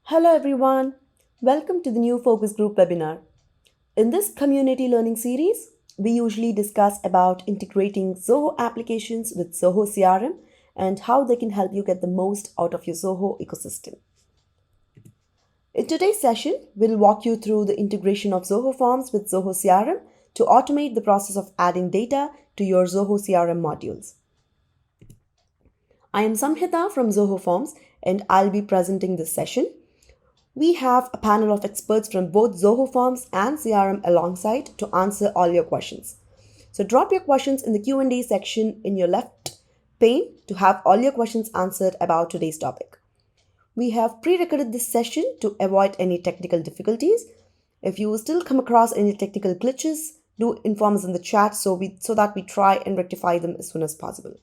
Hello everyone, welcome to the new focus group webinar. In this community learning series, we usually discuss about integrating Zoho applications with Zoho CRM and how they can help you get the most out of your Zoho ecosystem. In today's session, we'll walk you through the integration of Zoho Forms with Zoho CRM to automate the process of adding data to your Zoho CRM modules. I am Samhita from Zoho Forms and I'll be presenting this session. We have a panel of experts from both Zoho Forms and CRM alongside to answer all your questions. So drop your questions in the Q&A section in your left pane to have all your questions answered about today's topic. We have pre-recorded this session to avoid any technical difficulties. If you still come across any technical glitches, do inform us in the chat so that we try and rectify them as soon as possible.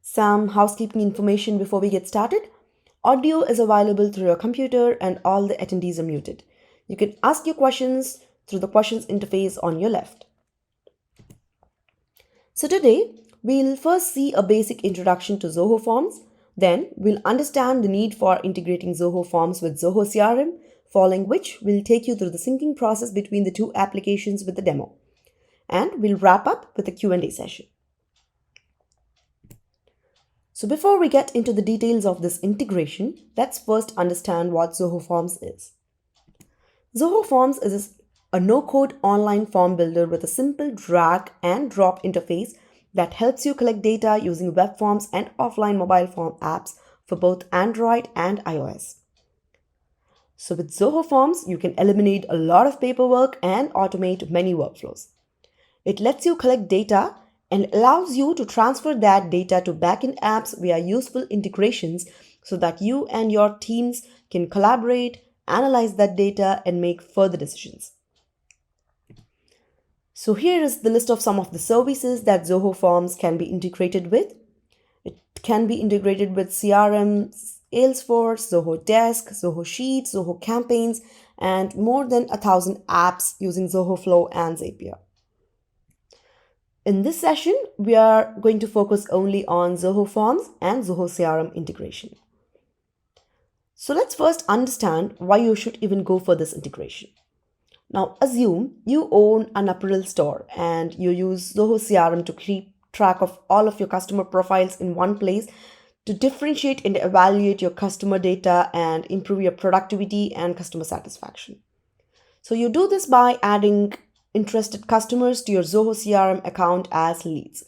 Some housekeeping information before we get started. Audio is available through your computer and all the attendees are muted. You can ask your questions through the questions interface on your left. So today, we'll first see a basic introduction to Zoho Forms. Then we'll understand the need for integrating Zoho Forms with Zoho CRM, following which we'll take you through the syncing process between the two applications with the demo. And we'll wrap up with a Q&A session. So before we get into the details of this integration, let's first understand what Zoho Forms is. Zoho Forms is a no-code online form builder with a simple drag and drop interface that helps you collect data using web forms and offline mobile form apps for both Android and iOS. So with Zoho Forms, you can eliminate a lot of paperwork and automate many workflows. It lets you collect data and allows you to transfer that data to backend apps via useful integrations so that you and your teams can collaborate, analyze that data, and make further decisions. So here is the list of some of the services that Zoho Forms can be integrated with. It can be integrated with CRM, Salesforce, Zoho Desk, Zoho Sheets, Zoho Campaigns, and more than 1,000 apps using Zoho Flow and Zapier. In this session, we are going to focus only on Zoho Forms and Zoho CRM integration. So let's first understand why you should even go for this integration. Now, assume you own an apparel store and you use Zoho CRM to keep track of all of your customer profiles in one place to differentiate and evaluate your customer data and improve your productivity and customer satisfaction. So you do this by adding interested customers to your Zoho CRM account as leads.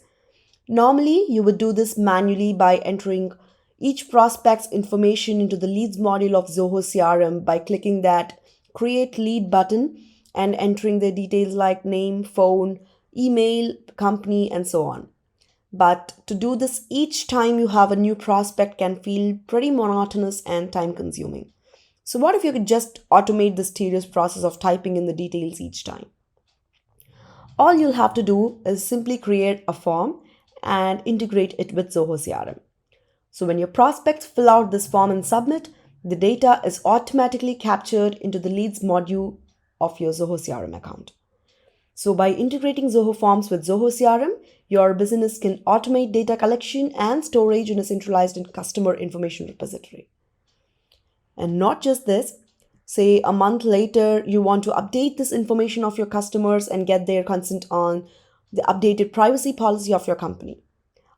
Normally, you would do this manually by entering each prospect's information into the leads module of Zoho CRM by clicking that Create Lead button and entering their details like name, phone, email, company, and so on. But to do this each time you have a new prospect can feel pretty monotonous and time consuming. So what if you could just automate this tedious process of typing in the details each time? All you'll have to do is simply create a form and integrate it with Zoho CRM. So when your prospects fill out this form and submit, the data is automatically captured into the leads module of your Zoho CRM account. So by integrating Zoho Forms with Zoho CRM, your business can automate data collection and storage in a centralized customer information repository. And not just this, say a month later, you want to update this information of your customers and get their consent on the updated privacy policy of your company.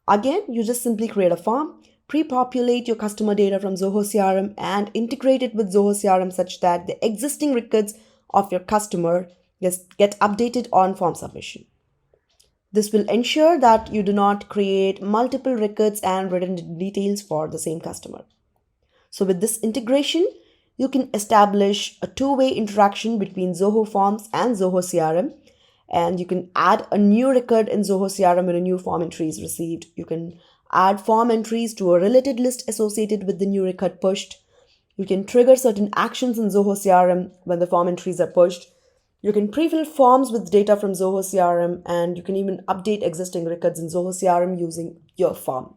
Again, you just simply create a form, pre-populate your customer data from Zoho CRM and integrate it with Zoho CRM such that the existing records of your customer get updated on form submission. This will ensure that you do not create multiple records and redundant details for the same customer. So with this integration, you can establish a two-way interaction between Zoho Forms and Zoho CRM, and you can add a new record in Zoho CRM when a new form entry is received. You can add form entries to a related list associated with the new record pushed. You can trigger certain actions in Zoho CRM when the form entries are pushed. You can pre-fill forms with data from Zoho CRM, and you can even update existing records in Zoho CRM using your form.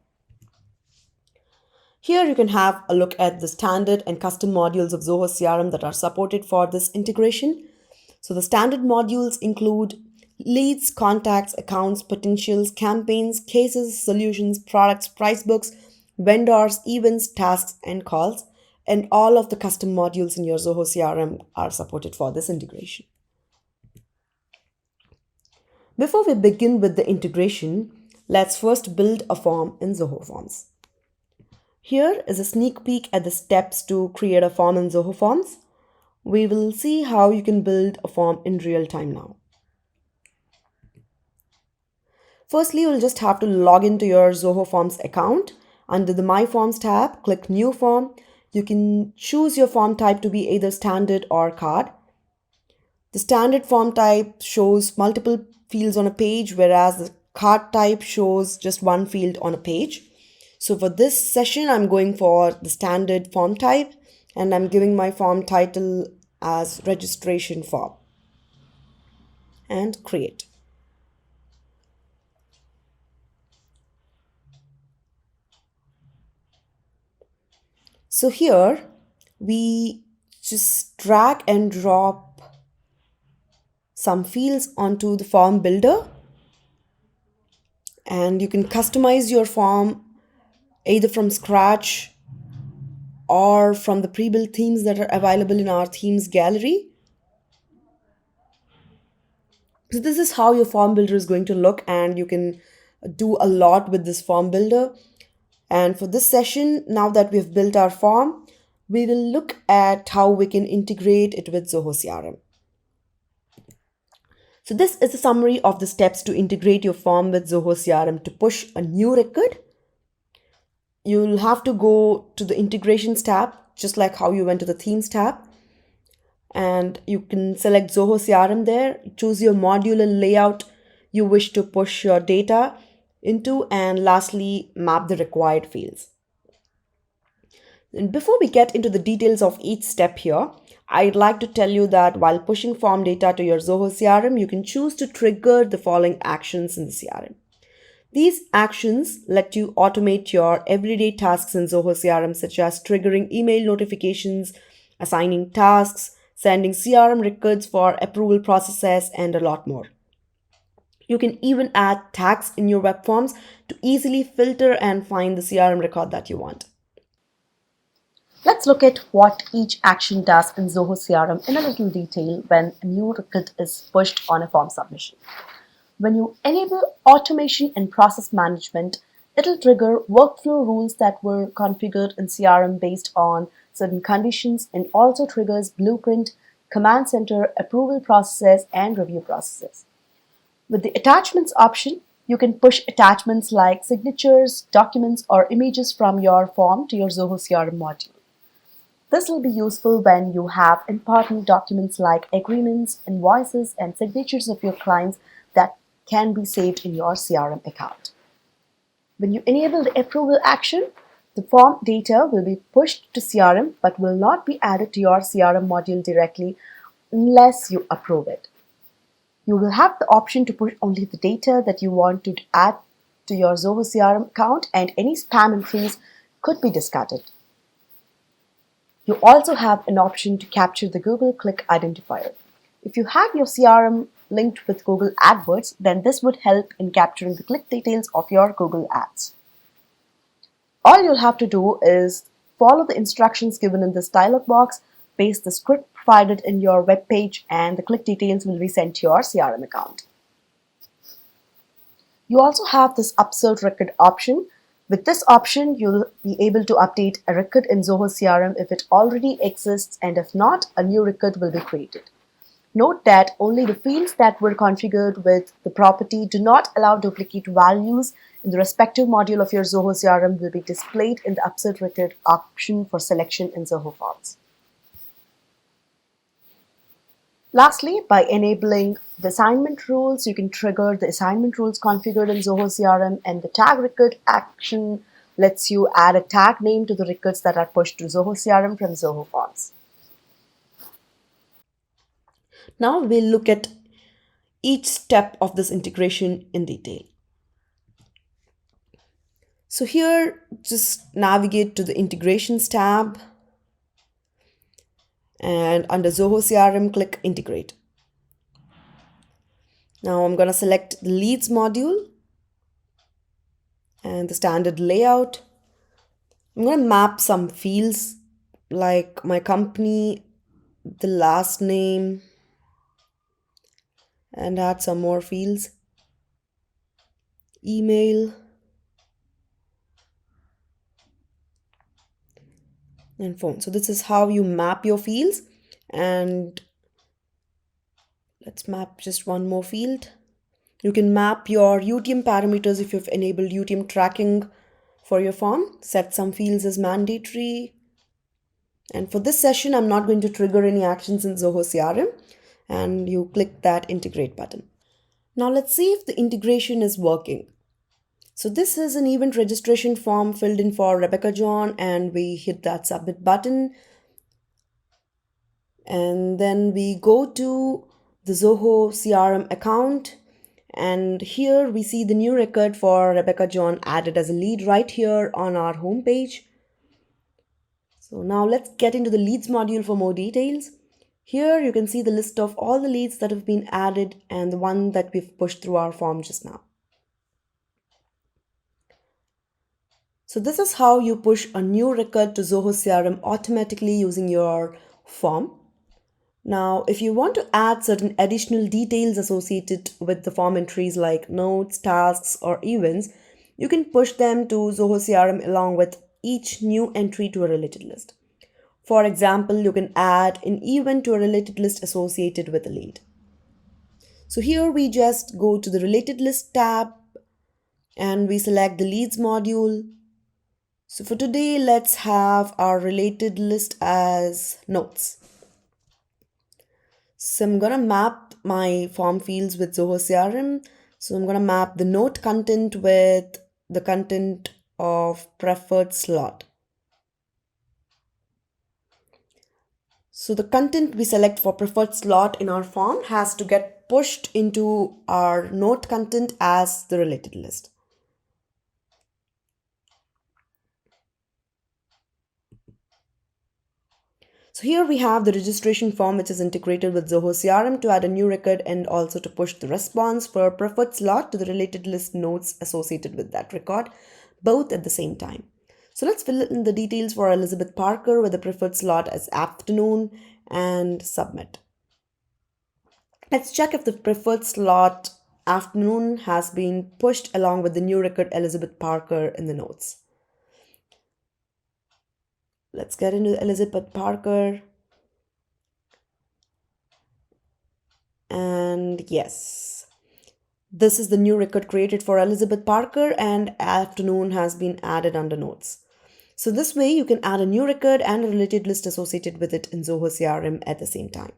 Here you can have a look at the standard and custom modules of Zoho CRM that are supported for this integration. So the standard modules include leads, contacts, accounts, potentials, campaigns, cases, solutions, products, price books, vendors, events, tasks, and calls, and all of the custom modules in your Zoho CRM are supported for this integration. Before we begin with the integration, let's first build a form in Zoho Forms. Here is a sneak peek at the steps to create a form in Zoho Forms. We will see how you can build a form in real time now. Firstly, you'll just have to log into your Zoho Forms account. Under the My Forms tab, click New Form. You can choose your form type to be either standard or card. The standard form type shows multiple fields on a page, whereas the card type shows just one field on a page. So for this session, I'm going for the standard form type, and I'm giving my form title as registration form and create. So here we just drag and drop some fields onto the form builder, and you can customize your form either from scratch or from the pre-built themes that are available in our themes gallery. So this is how your form builder is going to look, and you can do a lot with this form builder. And for this session, now that we've built our form, we will look at how we can integrate it with Zoho CRM. So this is a summary of the steps to integrate your form with Zoho CRM to push a new record. You'll have to go to the integrations tab, just like how you went to the themes tab. And you can select Zoho CRM there, choose your module and layout you wish to push your data into, and lastly, map the required fields. And before we get into the details of each step here, I'd like to tell you that while pushing form data to your Zoho CRM, you can choose to trigger the following actions in the CRM. These actions let you automate your everyday tasks in Zoho CRM, such as triggering email notifications, assigning tasks, sending CRM records for approval processes, and a lot more. You can even add tags in your web forms to easily filter and find the CRM record that you want. Let's look at what each action does in Zoho CRM in a little detail when a new record is pushed on a form submission. When you enable automation and process management, it'll trigger workflow rules that were configured in CRM based on certain conditions, and also triggers blueprint, command center, approval processes, and review processes. With the attachments option, you can push attachments like signatures, documents, or images from your form to your Zoho CRM module. This will be useful when you have important documents like agreements, invoices, and signatures of your clients that can be saved in your CRM account. When you enable the approval action, the form data will be pushed to CRM but will not be added to your CRM module directly unless you approve it. You will have the option to push only the data that you want to add to your Zoho CRM account, and any spam entries could be discarded. You also have an option to capture the Google Click Identifier. If you have your CRM linked with Google AdWords, then this would help in capturing the click details of your Google ads. All you'll have to do is follow the instructions given in this dialog box, paste the script provided in your web page, and the click details will be sent to your CRM account. You also have this upsert record option. With this option, you'll be able to update a record in Zoho CRM if it already exists, and if not, a new record will be created. Note that only the fields that were configured with the property do not allow duplicate values in the respective module of your Zoho CRM will be displayed in the upsert record option for selection in Zoho Forms. Lastly, by enabling the assignment rules, you can trigger the assignment rules configured in Zoho CRM, and the tag record action lets you add a tag name to the records that are pushed to Zoho CRM from Zoho Forms. Now we'll look at each step of this integration in detail. So here, just navigate to the Integrations tab, and under Zoho CRM, click Integrate. Now I'm going to select the Leads module and the standard layout. I'm going to map some fields like my company, the last name, and add some more fields. Email and phone. So this is how you map your fields. And let's map just one more field. You can map your UTM parameters if you've enabled UTM tracking for your form. Set some fields as mandatory. And for this session, I'm not going to trigger any actions in Zoho CRM. And you click that integrate button. Now let's see if the integration is working. So this is an event registration form filled in for Rebecca John, and we hit that submit button. And then we go to the Zoho CRM account, and here we see the new record for Rebecca John added as a lead right here on our home page. So now let's get into the leads module for more details. Here you can see the list of all the leads that have been added and the one that we've pushed through our form just now. So this is how you push a new record to Zoho CRM automatically using your form. Now, if you want to add certain additional details associated with the form entries like notes, tasks, or events, you can push them to Zoho CRM along with each new entry to a related list. For example, you can add an event to a related list associated with a lead. So here we just go to the related list tab and we select the leads module. So for today, let's have our related list as notes. So I'm gonna map my form fields with Zoho CRM. So I'm gonna map the note content with the content of preferred slot. So the content we select for preferred slot in our form has to get pushed into our note content as the related list. So here we have the registration form which is integrated with Zoho CRM to add a new record and also to push the response for preferred slot to the related list notes associated with that record, both at the same time. So let's fill in the details for Elizabeth Parker with the preferred slot as afternoon and submit. Let's check if the preferred slot afternoon has been pushed along with the new record Elizabeth Parker in the notes. Let's get into Elizabeth Parker. And yes, this is the new record created for Elizabeth Parker and afternoon has been added under notes. So this way you can add a new record and a related list associated with it in Zoho CRM at the same time.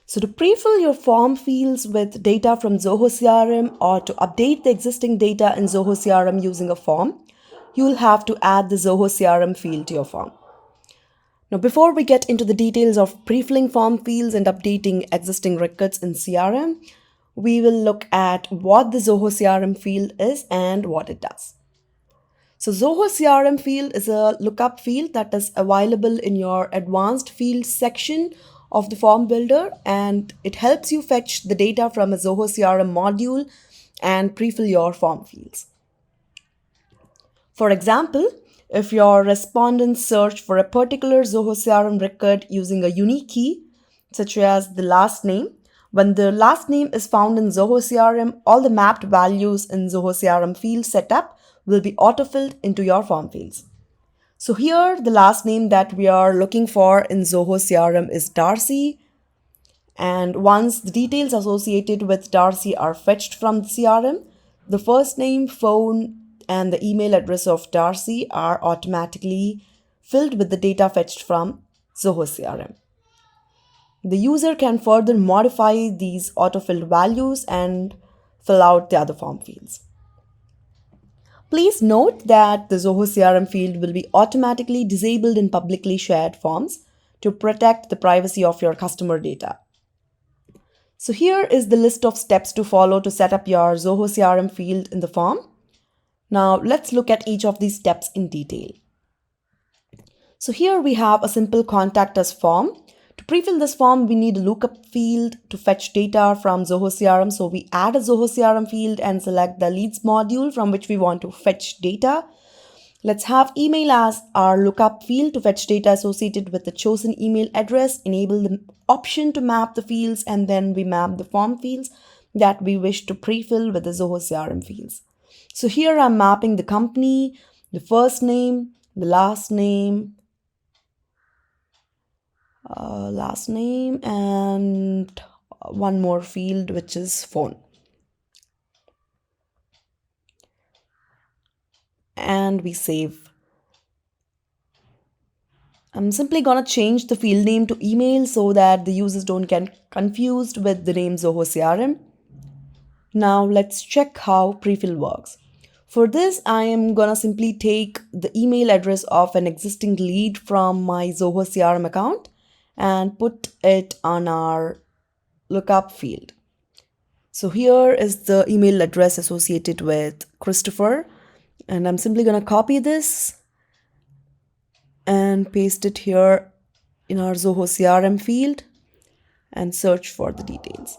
So to pre-fill your form fields with data from Zoho CRM or to update the existing data in Zoho CRM using a form, you'll have to add the Zoho CRM field to your form. Now, before we get into the details of pre-filling form fields and updating existing records in CRM, we will look at what the Zoho CRM field is and what it does. So Zoho CRM field is a lookup field that is available in your advanced fields section of the form builder, and it helps you fetch the data from a Zoho CRM module and pre-fill your form fields. For example, if your respondents search for a particular Zoho CRM record using a unique key, such as the last name, when the last name is found in Zoho CRM, all the mapped values in Zoho CRM field setup will be auto-filled into your form fields. So here, the last name that we are looking for in Zoho CRM is Darcy. And once the details associated with Darcy are fetched from the CRM, the first name, phone, and the email address of Darcy are automatically filled with the data fetched from Zoho CRM. The user can further modify these autofilled values and fill out the other form fields. Please note that the Zoho CRM field will be automatically disabled in publicly shared forms to protect the privacy of your customer data. So here is the list of steps to follow to set up your Zoho CRM field in the form. Now let's look at each of these steps in detail. So here we have a simple contact us form. To pre-fill this form, we need a lookup field to fetch data from Zoho CRM. So we add a Zoho CRM field and select the leads module from which we want to fetch data. Let's have email as our lookup field to fetch data associated with the chosen email address, enable the option to map the fields, and then we map the form fields that we wish to pre-fill with the Zoho CRM fields. So here I'm mapping the company, the first name, the last name, and one more field, which is phone. And we save. I'm simply gonna change the field name to email so that the users don't get confused with the name Zoho CRM. Now let's check how prefill works. For this, I am gonna simply take the email address of an existing lead from my Zoho CRM account and put it on our lookup field. So here is the email address associated with Christopher, and I'm simply gonna copy this and paste it here in our Zoho CRM field and search for the details.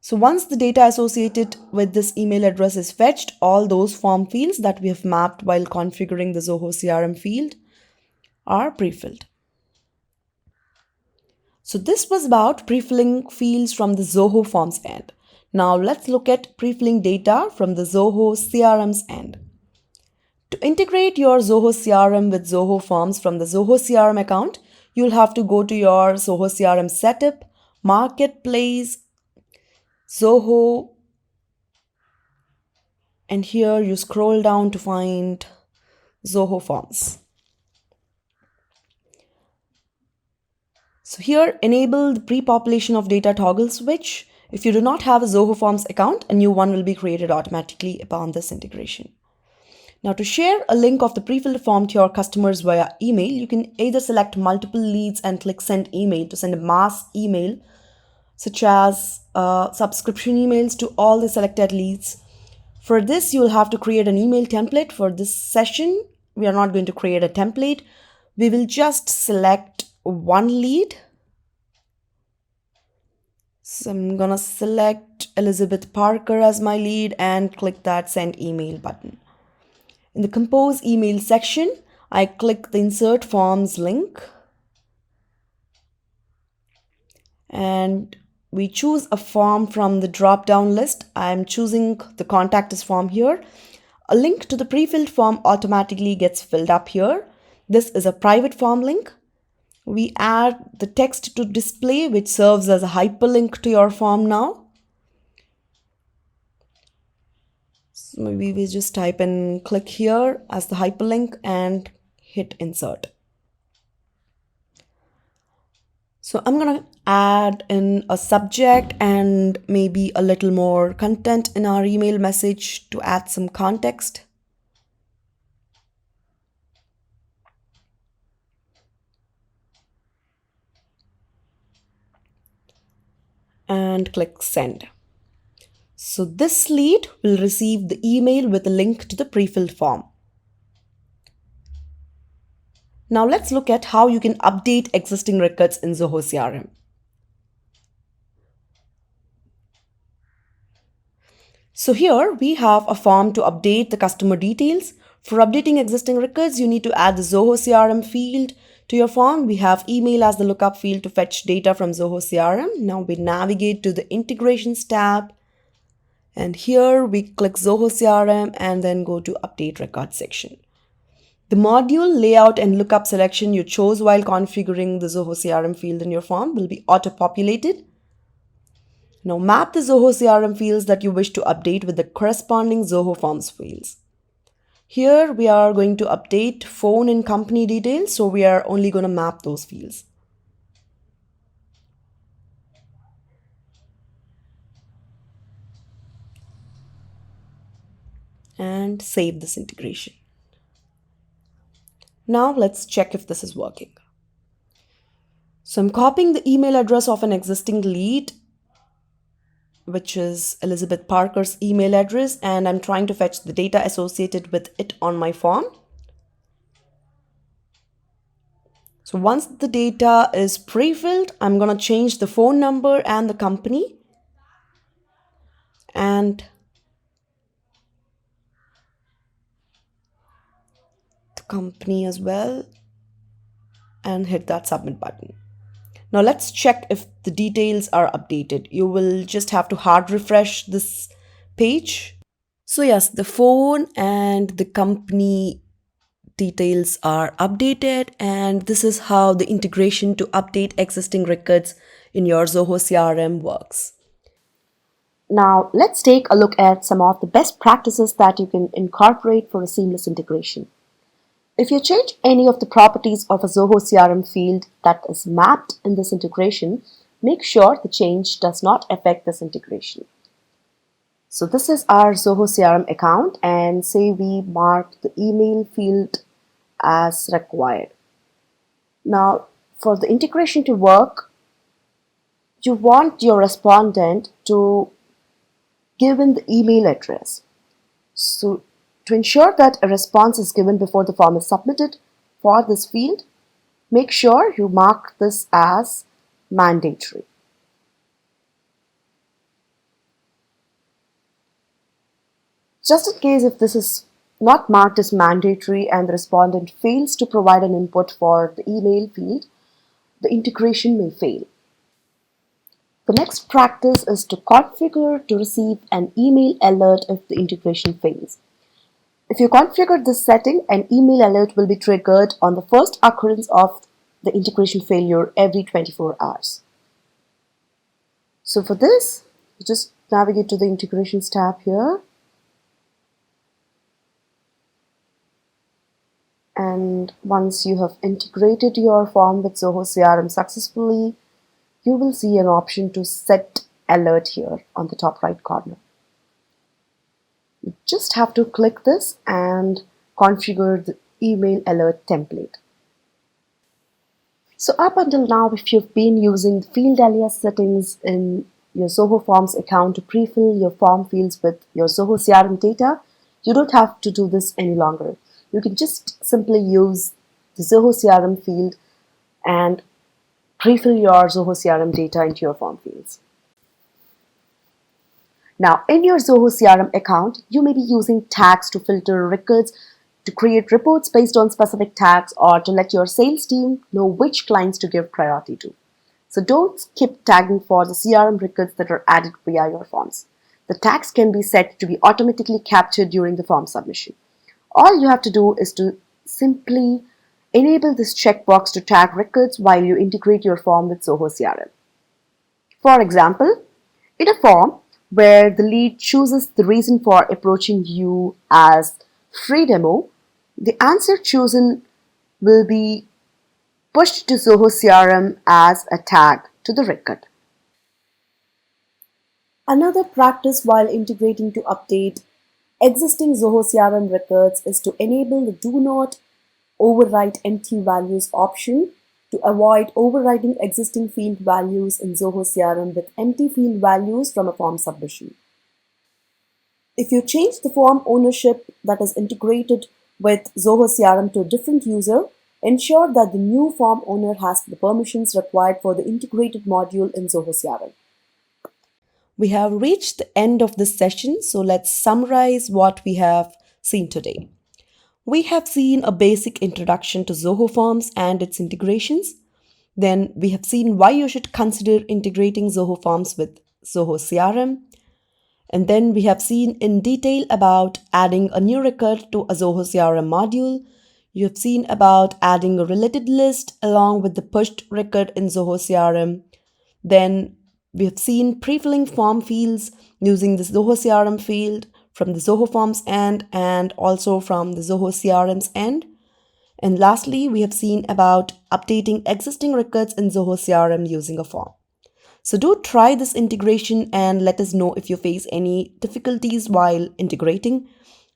So once the data associated with this email address is fetched, all those form fields that we have mapped while configuring the Zoho CRM field are pre-filled. So this was about pre-filling fields from the Zoho Forms end. Now let's look at pre-filling data from the Zoho CRM's end. To integrate your Zoho CRM with Zoho Forms from the Zoho CRM account, you'll have to go to your Zoho CRM setup, marketplace, Zoho, and here you scroll down to find Zoho Forms. So here enable the pre-population of data toggle switch. If you do not have a Zoho Forms account, a new one will be created automatically upon this integration. Now to share a link of the pre-filled form to your customers via email, you can either select multiple leads and click send email to send a mass email, such as subscription emails to all the selected leads. For this, you will have to create an email template. For this session, we are not going to create a template. We will just select one lead. So I'm gonna select Elizabeth Parker as my lead and click that send email button. In the compose email section, I click the insert forms link and we choose a form from the drop down list. I am choosing the contact us form here. A link to the pre-filled form automatically gets filled up here. This is a private form link. We add the text to display, which serves as a hyperlink to your form now. So maybe we just type and click here as the hyperlink and hit insert. So I'm gonna add in a subject and maybe a little more content in our email message to add some context. And click send. So this lead will receive the email with a link to the pre-filled form. Now let's look at how you can update existing records in Zoho CRM. So here we have a form to update the customer details. For updating existing records, you need to add the Zoho CRM field to your form. We have email as the lookup field to fetch data from Zoho CRM. Now we navigate to the integrations tab. And here we click Zoho CRM and then go to update record section. The module, layout and lookup selection you chose while configuring the Zoho CRM field in your form will be auto-populated. Now map the Zoho CRM fields that you wish to update with the corresponding Zoho Forms fields. Here we are going to update phone and company details, so we are only going to map those fields. And save this integration. Now let's check if this is working. So I'm copying the email address of an existing lead, which is Elizabeth Parker's email address, and I'm trying to fetch the data associated with it on my form. So once the data is pre-filled, I'm going to change the phone number and the company. And company as well and hit that submit button. Now let's check if the details are updated. You will just have to hard refresh this page. So yes, the phone and the company details are updated, and this is how the integration to update existing records in your Zoho CRM works. Now, let's take a look at some of the best practices that you can incorporate for a seamless integration. If you change any of the properties of a Zoho CRM field that is mapped in this integration, make sure the change does not affect this integration. So this is our Zoho CRM account, and say we mark the email field as required. Now, for the integration to work, you want your respondent to give in the email address. So to ensure that a response is given before the form is submitted for this field, make sure you mark this as mandatory. Just in case if this is not marked as mandatory and the respondent fails to provide an input for the email field, the integration may fail. The next practice is to configure to receive an email alert if the integration fails. If you configure this setting, an email alert will be triggered on the first occurrence of the integration failure every 24 hours. So for this, you just navigate to the integrations tab here. And once you have integrated your form with Zoho CRM successfully, you will see an option to set alert here on the top right corner. You just have to click this and configure the email alert template. So up until now, if you've been using the field alias settings in your Zoho Forms account to pre-fill your form fields with your Zoho CRM data, you don't have to do this any longer. You can just simply use the Zoho CRM field and pre-fill your Zoho CRM data into your form fields. Now, in your Zoho CRM account, you may be using tags to filter records, to create reports based on specific tags, or to let your sales team know which clients to give priority to. So don't skip tagging for the CRM records that are added via your forms. The tags can be set to be automatically captured during the form submission. All you have to do is to simply enable this checkbox to tag records while you integrate your form with Zoho CRM. For example, in a form where the lead chooses the reason for approaching you as free demo, the answer chosen will be pushed to Zoho CRM as a tag to the record. Another practice while integrating to update existing Zoho CRM records is to enable the do not overwrite empty values option to avoid overwriting existing field values in Zoho CRM with empty field values from a form submission. If you change the form ownership that is integrated with Zoho CRM to a different user, ensure that the new form owner has the permissions required for the integrated module in Zoho CRM. We have reached the end of this session, so let's summarize what we have seen today. We have seen a basic introduction to Zoho Forms and its integrations. Then we have seen why you should consider integrating Zoho Forms with Zoho CRM. And then we have seen in detail about adding a new record to a Zoho CRM module. You have seen about adding a related list along with the pushed record in Zoho CRM. Then we have seen pre-filling form fields using the Zoho CRM field from the Zoho Forms end and also from the Zoho CRM's end. And lastly, we have seen about updating existing records in Zoho CRM using a form. So do try this integration and let us know if you face any difficulties while integrating.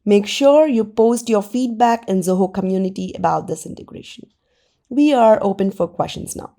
Make sure you post your feedback in Zoho community about this integration. We are open for questions now.